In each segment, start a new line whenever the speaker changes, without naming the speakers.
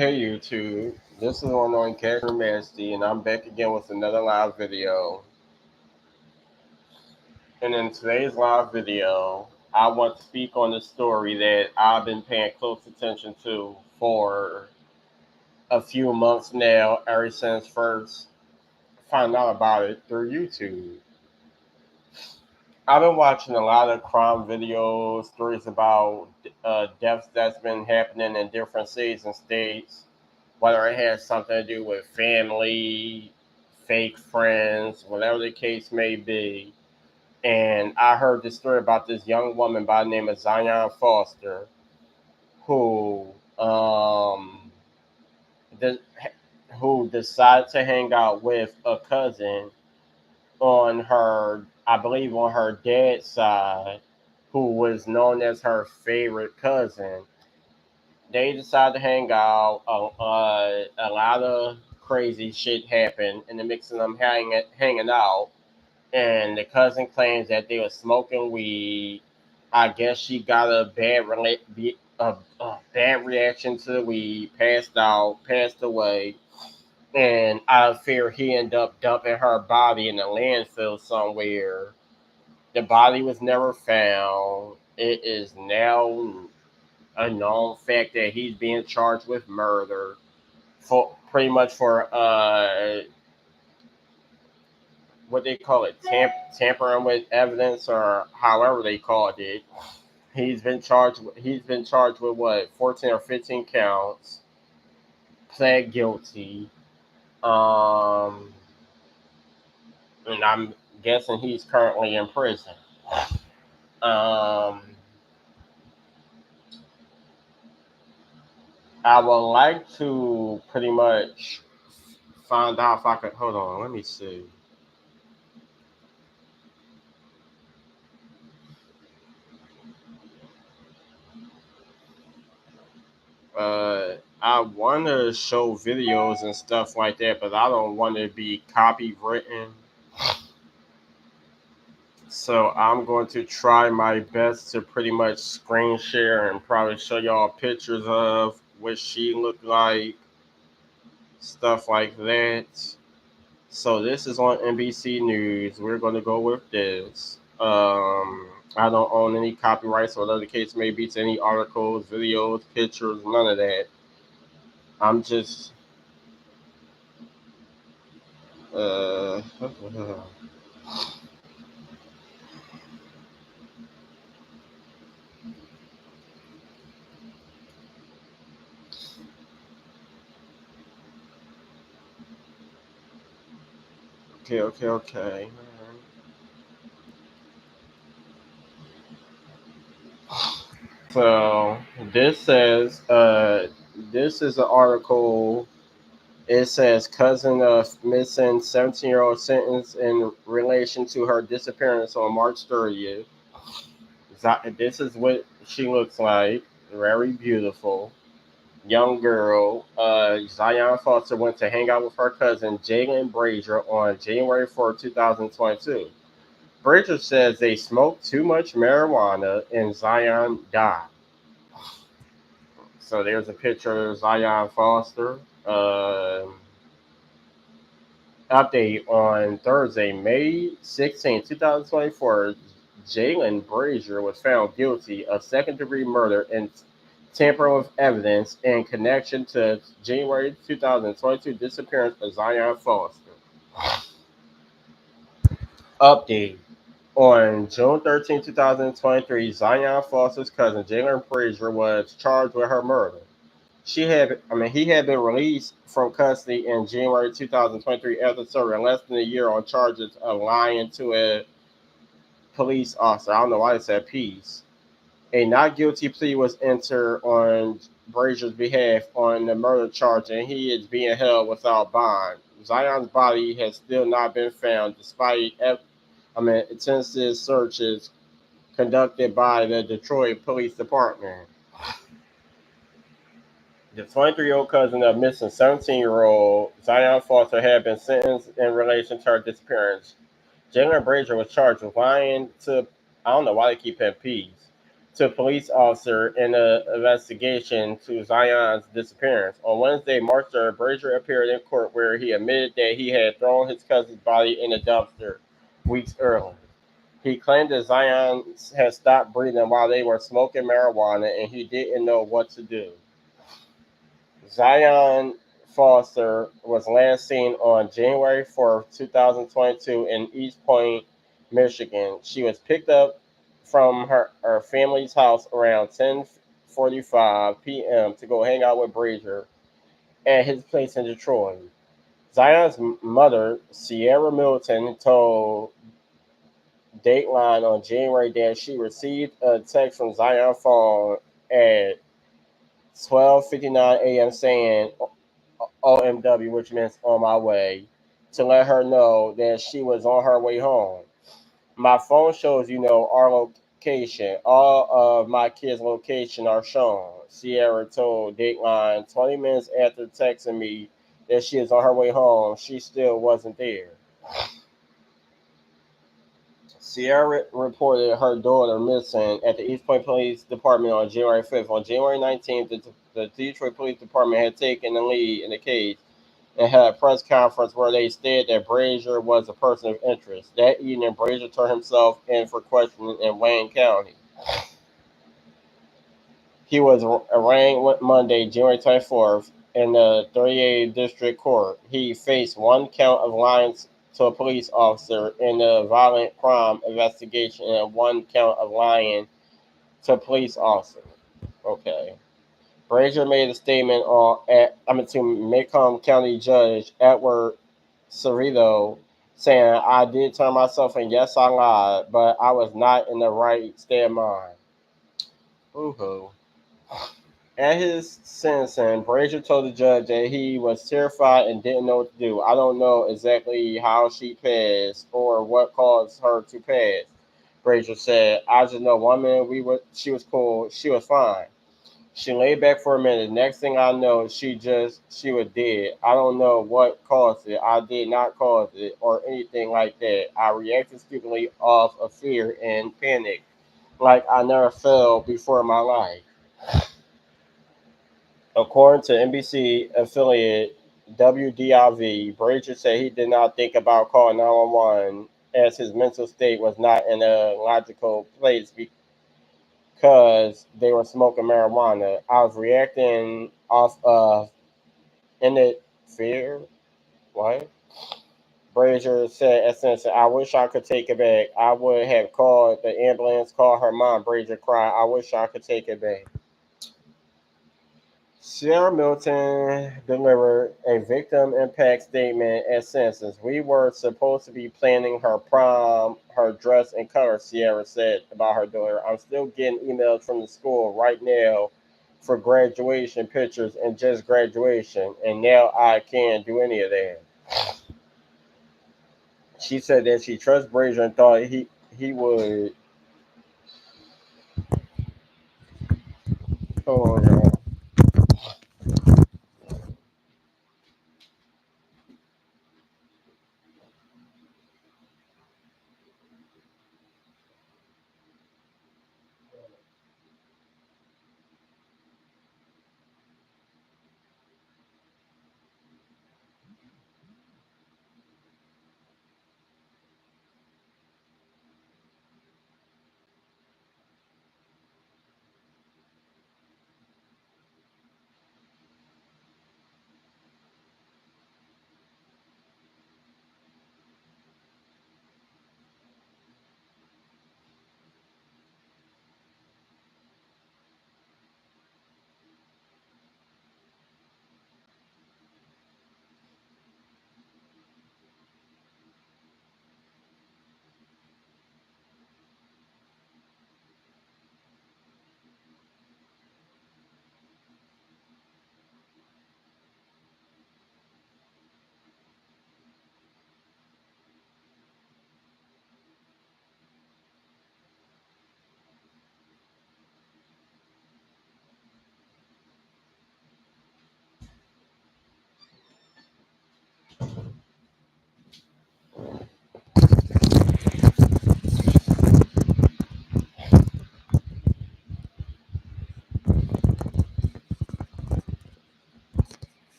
Hey YouTube, this is one on Character Majesty, and I'm back again with another live video. And in today's live video, I want to speak on the story that I've been paying close attention to for a few months now, ever since first found out about it through YouTube. I've been watching a lot of crime videos, stories about deaths that's been happening in different cities and states, whether it has something to do with family, fake friends, whatever the case may be. And I heard this story about this young woman by the name of Zion Foster, who de- who decided to hang out with a cousin on her, I believe, on her dad's side, who was known as her favorite cousin. They decided to hang out. A lot of crazy shit happened in the mix of them hanging out. And the cousin claims that they were smoking weed. I guess she got a bad reaction to the weed, passed out, passed away. And out of fear, he ended up dumping her body in a landfill somewhere. The body was never found. It is now a known fact that he's being charged with murder for pretty much for what they call it, tampering with evidence, or however they called it. He's been charged with what, 14 or 15 counts, pled guilty. Um and I'm guessing he's currently in prison. Um I would like to pretty much find out if I could, hold on, let me see. I want to show videos and stuff like that, but I don't want to be copywritten. So I'm going to try my best to pretty much screen share and probably show y'all pictures of what she looked like, stuff like that. So this is on NBC News. We're going to go with this. I don't own any copyrights or whatever the case may be to any articles, videos, pictures, none of that. I'm just uh okay. So this says this is an article. It says cousin of missing 17-year-old sentenced in relation to her disappearance on March 30th. This is what she looks like. Very beautiful. Young girl. Zion Foster went to hang out with her cousin Jalen Brazier on January 4th, 2022. Brazier says they smoked too much marijuana and Zion died. So there's a picture of Zion Foster. Update on Thursday, May 16, 2024. Jalen Brazier was found guilty of second-degree murder and tampering with evidence in connection to January 2022 disappearance of Zion Foster. Update on June 13, 2023, Zion Foster's cousin Jalen Brazier was charged with her murder. He had been released from custody in January 2023 after serving less than a year on charges of lying to a police officer. I don't know why it said peace. A not guilty plea was entered on Brazier's behalf on the murder charge, and he is being held without bond. Zion's body has still not been found, despite extensive searches conducted by the Detroit Police Department. The 23-year-old cousin of missing 17-year-old Zion Foster had been sentenced in relation to her disappearance. Jalen Brazier was charged with lying to, I don't know why they keep having P's, to a police officer in an investigation to Zion's disappearance. On Wednesday, March 3rd, Brazier appeared in court where he admitted that he had thrown his cousin's body in a dumpster weeks earlier. He claimed that Zion had stopped breathing while they were smoking marijuana and he didn't know what to do. Zion Foster was last seen on January 4th, 2022 in East Point, Michigan. She was picked up from her family's house around 10:45 p.m. to go hang out with Brazier at his place in Detroit. Zion's mother, Sierra Milton, told Dateline on January that she received a text from Zion's phone at 12:59 a.m. saying OMW, which means on my way, to let her know that she was on her way home. My phone shows, our location. All of my kids' location are shown. Sierra told Dateline 20 minutes after texting me that she is on her way home. She still wasn't there. Sierra reported her daughter missing at the East Point Police Department on January 5th. On January 19th, the Detroit Police Department had taken the lead in the case and had a press conference where they stated that Brazier was a person of interest. That evening, Brazier turned himself in for questioning in Wayne County. He was arraigned Monday, January 24th, in the 38th District Court. He faced one count of lying to a police officer in a violent crime investigation and one count of lying to a police officer. Okay. Brazier made a statement to Macomb County Judge Edward Cerrito saying, I did turn myself in. Yes, I lied, but I was not in the right state of mind. Woohoo. At his sentencing, Brazier told the judge that he was terrified and didn't know what to do. I don't know exactly how she passed or what caused her to pass, Brazier said. I just know one minute she was cool, she was fine. She lay back for a minute. Next thing I know, she was dead. I don't know what caused it. I did not cause it or anything like that. I reacted stupidly off of fear and panic, like I never felt before in my life. According to NBC affiliate WDIV, Brazier said he did not think about calling 911 as his mental state was not in a logical place because they were smoking marijuana. I was reacting off of innate fear. What? Brazier said, essentially, I wish I could take it back. I would have called the ambulance, called her mom. Brazier cried, I wish I could take it back. Sierra Milton delivered a victim impact statement at sentencing. We were supposed to be planning her prom, her dress and color, Sierra said about her daughter. I'm still getting emails from the school right now for graduation pictures and just graduation, and now I can't do any of that. She said that she trusts Brazier and thought he would. Oh, yeah.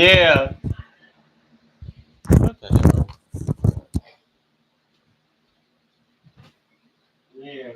Yeah. What the hell? Yeah.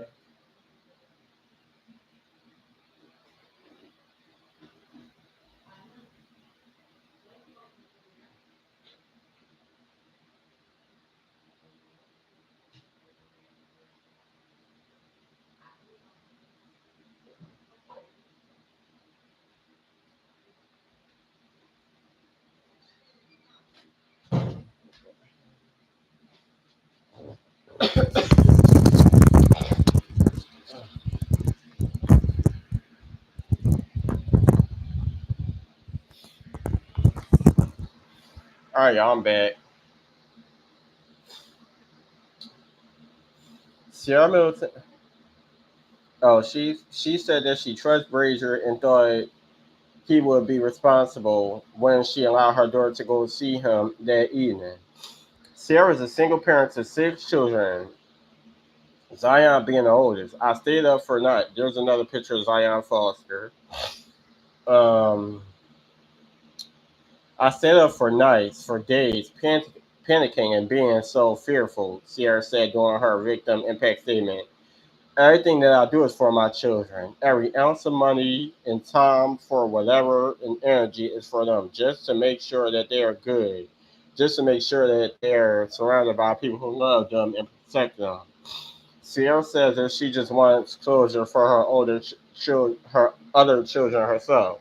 All right, y'all, I'm back. Sierra Middleton. Oh, she said that she trusts Brazier and thought he would be responsible when she allowed her daughter to go see him that evening. Sierra is a single parent to six children, Zion being the oldest. I stayed up for night. There's another picture of Zion Foster. Um, I stayed up for nights, for days, panicking and being so fearful, Sierra said during her victim impact statement. Everything that I do is for my children. Every ounce of money and time for whatever and energy is for them, just to make sure that they are good, just to make sure that they're surrounded by people who love them and protect them. Sierra says that she just wants closure for her her other children herself.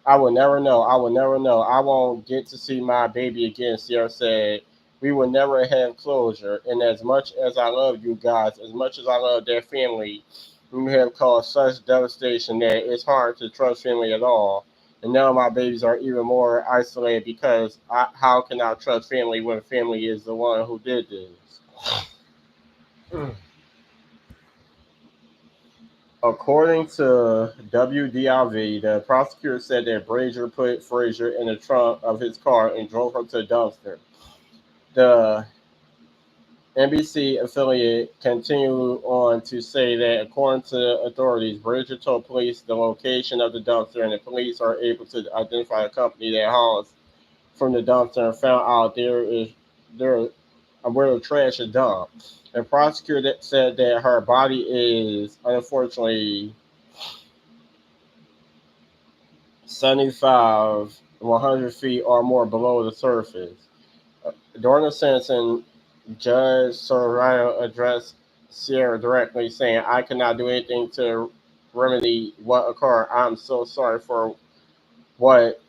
I will never know. I will never know. I won't get to see my baby again, Sierra said. We will never have closure. And as much as I love you guys, as much as I love their family, we have caused such devastation that it's hard to trust family at all. And now my babies are even more isolated because how can I trust family when family is the one who did this? According to WDIV, the prosecutor said that Brazier put Frazier in the trunk of his car and drove her to the dumpster. The NBC affiliate continued on to say that, according to authorities, Brazier told police the location of the dumpster, and the police are able to identify the company that hauls from the dumpster and found out there where the trash is dumped. The prosecutor said that her body is unfortunately 75, 100 feet or more below the surface. During the sentencing, Judge Soraya addressed Sierra directly, saying, I cannot do anything to remedy what occurred. I'm so sorry for what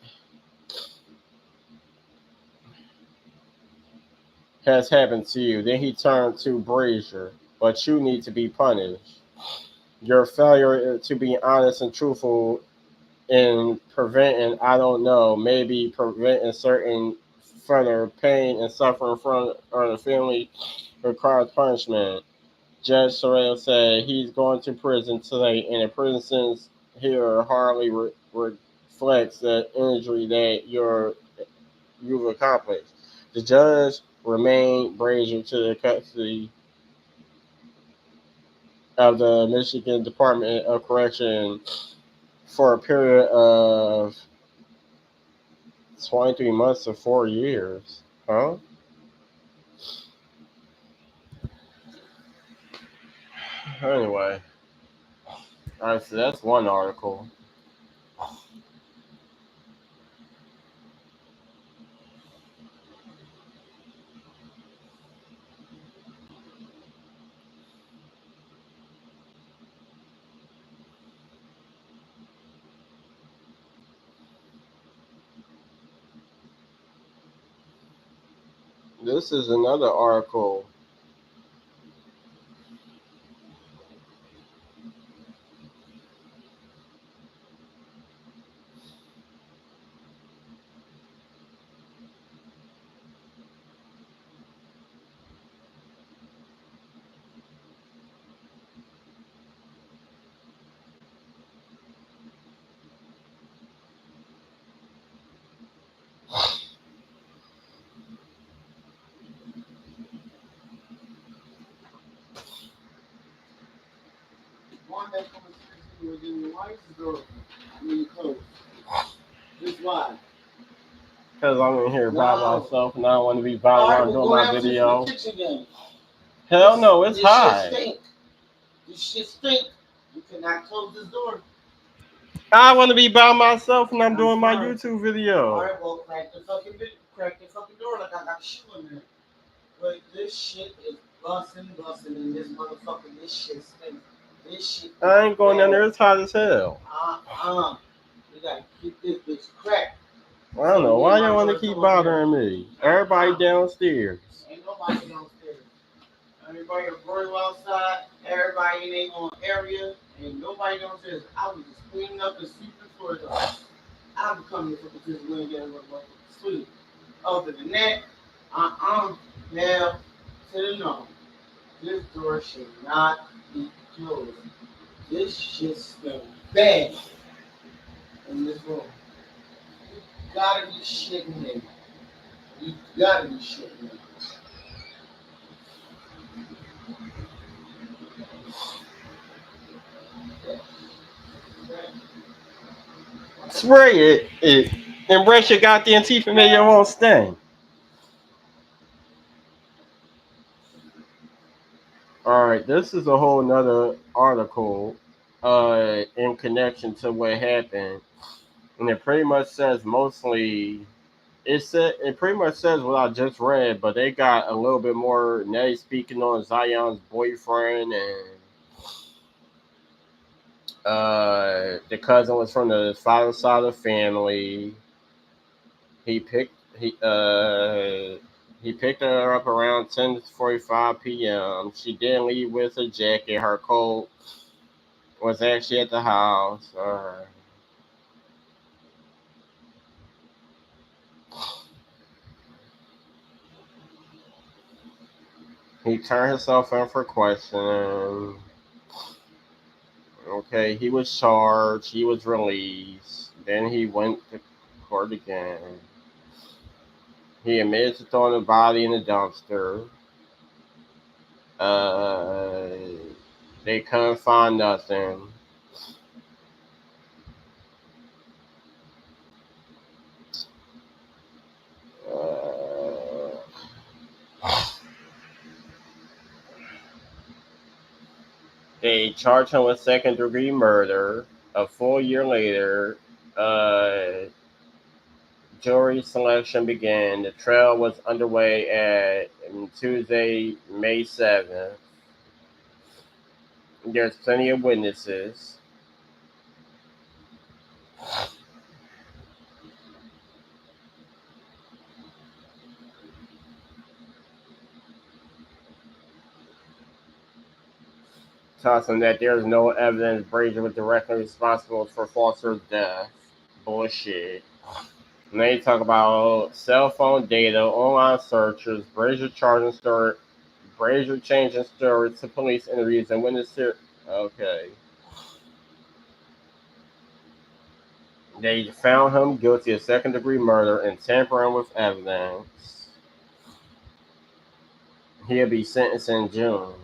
has happened to you. Then he turned to Brazier, but you need to be punished. Your failure to be honest and truthful in preventing, I don't know, maybe preventing certain further pain and suffering from or the family requires punishment. Judge Sorrell said he's going to prison today, and the prison sentence here hardly reflects the injury that you've accomplished. The judge remained Brazier to the custody of the Michigan Department of Correction for a period of 23 months to 4 years. Huh? Anyway, all right, so that's one article. This is another article. Because I'm in here by myself and I don't want to be bothered while I'm doing my video. Hell no, it's hot.
This shit stink. You cannot close this door.
I want to be by myself and I'm doing my YouTube video.
Alright, well, crack the fucking door like I got shoe in there. But this shit is busting in this motherfucker. This shit stinks. This shit.
I ain't going in there. It's hot as hell.
We gotta keep this bitch cracked.
I don't know why y'all want to keep bothering me. Everybody downstairs.
Ain't nobody downstairs. Everybody are broil outside. Everybody in their own area. Ain't nobody downstairs. I was just cleaning up and sweeping for the. I'm coming for this wind and sleep. Other than that, now to the no. This door should not be closed. This shit smells bad in this room. You gotta be shitting me. You gotta be shitting me.
Spray it and brush your goddamn teeth and make your own stain. Alright, this is a whole nother article in connection to what happened. And it pretty much says mostly it pretty much says what I just read, but they got a little bit more Nelly speaking on Zion's boyfriend and the cousin was from the father's side of the family. He picked her up around 10:45 p.m. She didn't leave with a jacket. Her coat was actually at the house. He turned himself in for questioning. Okay, he was charged. He was released. Then he went to court again. He admitted to throwing the body in the dumpster. They couldn't find nothing. They charged him with second-degree murder. A full year later, jury selection began. The trial was underway at Tuesday, May 7th. There's plenty of witnesses. Tossing that there's no evidence Brazier was directly responsible for Foster's death. Bullshit. And they talk about cell phone data, online searches, Brazier changing stories to police interviews and witnesses. Okay. They found him guilty of second-degree murder and tampering with evidence. He'll be sentenced in June.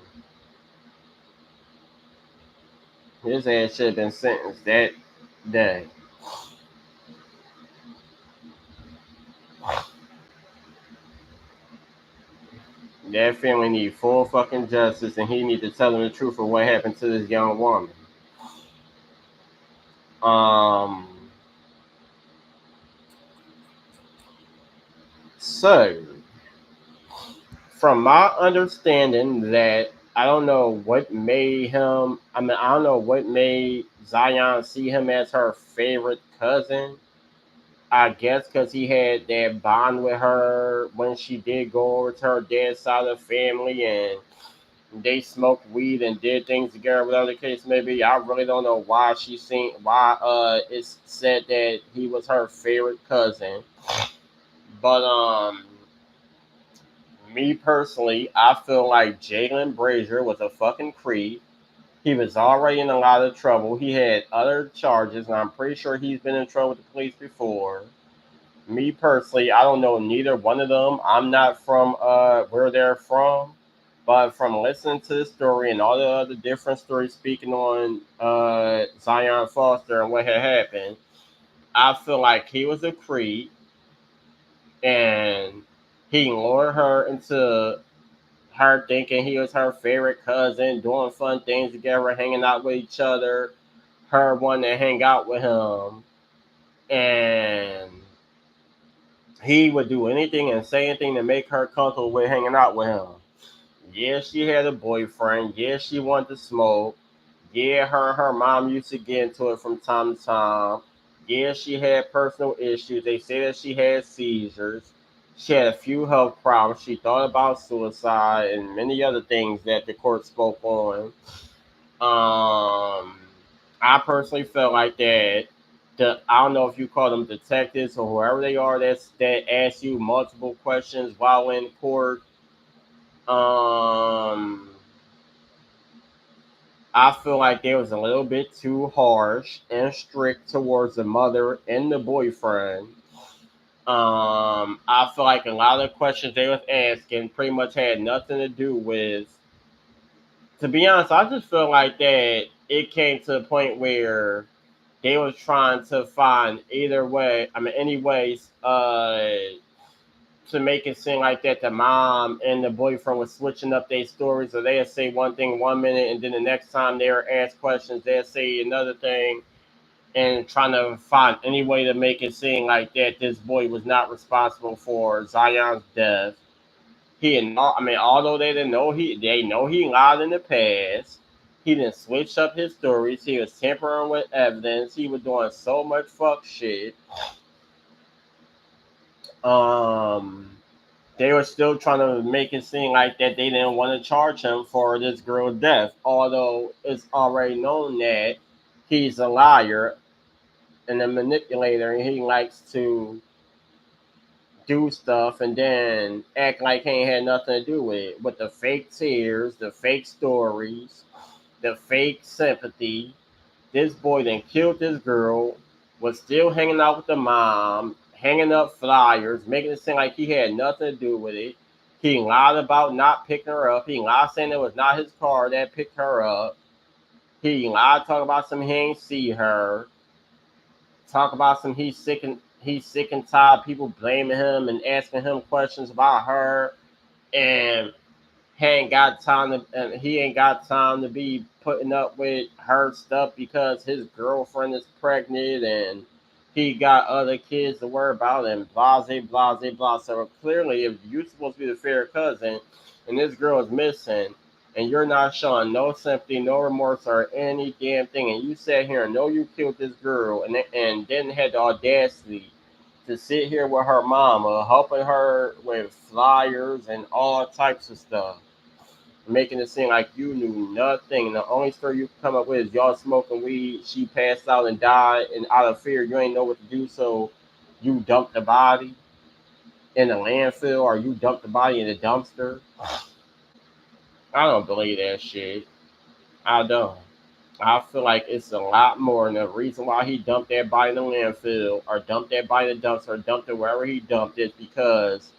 His ass should have been sentenced that day. That family need full fucking justice, and he need to tell them the truth of what happened to this young woman. So, from my understanding, that I don't know what made him. I don't know what made Zion see him as her favorite cousin. I guess because he had that bond with her when she did go over to her dad's side of the family and they smoked weed and did things together, whatever the case may be. I really don't know why it's said that he was her favorite cousin. But me personally, I feel like Jalen Brazier was a fucking creep. He was already in a lot of trouble. He had other charges, and I'm pretty sure he's been in trouble with the police before. Me personally, I don't know neither one of them. I'm not from where they're from, but from listening to the story and all the other different stories speaking on Zion Foster and what had happened, I feel like he was a creep. and he lured her into her thinking he was her favorite cousin, doing fun things together, hanging out with each other, her wanting to hang out with him, and he would do anything and say anything to make her comfortable with hanging out with him. Yeah, she had a boyfriend. Yeah, she wanted to smoke. Yeah, her mom used to get into it from time to time. Yeah, she had personal issues. They say that she had seizures. She had a few health problems. She thought about suicide and many other things that the court spoke on. I personally felt like that. I don't know if you call them detectives or whoever they are that ask you multiple questions while in court. Um, I feel like they was a little bit too harsh and strict towards the mother and the boyfriend. I feel like a lot of the questions they was asking pretty much had nothing to do with. To be honest, I just feel like that it came to a point where they was trying to find either way. I mean, any ways to make it seem like that the mom and the boyfriend was switching up their stories, or they'd say one thing 1 minute, and then the next time they were asked questions, they'd say another thing, and trying to find any way to make it seem like that this boy was not responsible for Zion's death. He and I mean, although they know he lied in the past. He didn't switch up his stories. He was tampering with evidence. He was doing so much fuck shit. Um, they were still trying to make it seem like that they didn't want to charge him for this girl's death, although it's already known that he's a liar and a manipulator, and he likes to do stuff and then act like he ain't had nothing to do with it. With the fake tears, the fake stories, the fake sympathy. This boy then killed this girl, was still hanging out with the mom, hanging up flyers, making it seem like he had nothing to do with it. He lied about not picking her up. He lied saying it was not his car that picked her up. He lied talking about some he ain't see her. Talk about some he's sick and tired of people blaming him and asking him questions about her, and he ain't got time to be putting up with her stuff because his girlfriend is pregnant and he got other kids to worry about and blah blah blah blah. So clearly, if you're supposed to be the fair cousin and this girl is missing and you're not showing no sympathy, no remorse or any damn thing, and you sat here and know you killed this girl and then had the audacity to sit here with her mama, helping her with flyers and all types of stuff, making it seem like you knew nothing. And the only story you can come up with is y'all smoking weed, she passed out and died, and out of fear, you ain't know what to do, so you dumped the body in the landfill or you dumped the body in the dumpster. I don't believe that shit. I don't. I feel like it's a lot more, and the reason why he dumped that body in the landfill or dumped that body in the dumpster or dumped it wherever he dumped it because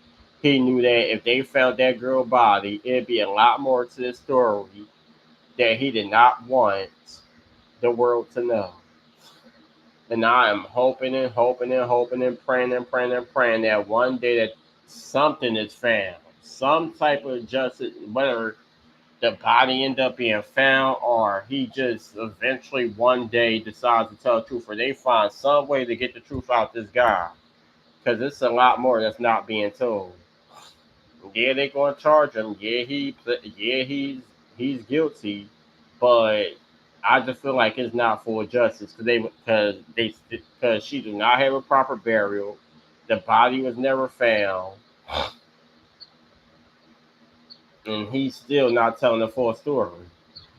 he knew that if they found that girl body, it'd be a lot more to the story that he did not want the world to know. And I am hoping and hoping and hoping and praying and praying and praying that one day that something is found, some type of justice, whether the body end up being found or he just eventually one day decides to tell the truth or they find some way to get the truth out this guy. Because it's a lot more that's not being told. Yeah, they gonna charge him. He's guilty, but I just feel like it's not full justice because she did not have a proper burial. The body was never found, and he's still not telling the full story.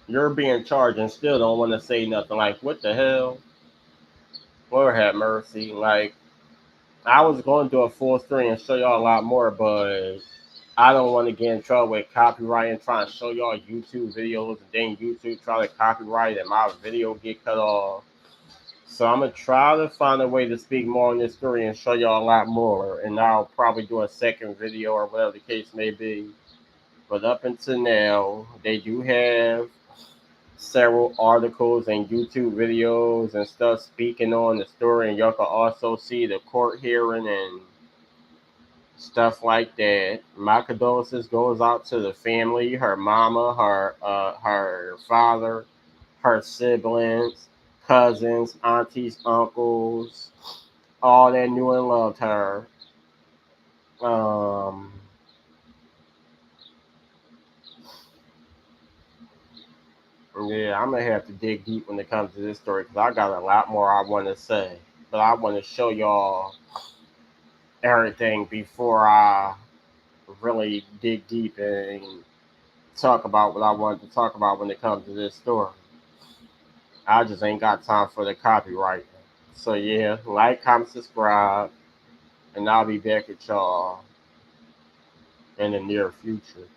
You're being charged and still don't want to say nothing. Like, what the hell? Lord have mercy. Like, I was going to do a full story and show y'all a lot more, but I don't want to get in trouble with copyright and trying to show y'all YouTube videos and then YouTube try to copyright and my video get cut off. So I'm gonna try to find a way to speak more on this story and show y'all a lot more. And I'll probably do a second video or whatever the case may be. But up until now, they do have several articles and YouTube videos and stuff speaking on the story, and y'all can also see the court hearing and stuff like that. My condolences goes out to the family, her mama, her father, her siblings, cousins, aunties, uncles, all that knew and loved her. Um, yeah, I'm gonna have to dig deep when it comes to this story because I got a lot more I want to say, but I want to show y'all everything before I really dig deep and talk about what I wanted to talk about when it comes to this story. I just ain't got time for the copyright. So yeah, like, comment, subscribe, and I'll be back at y'all in the near future.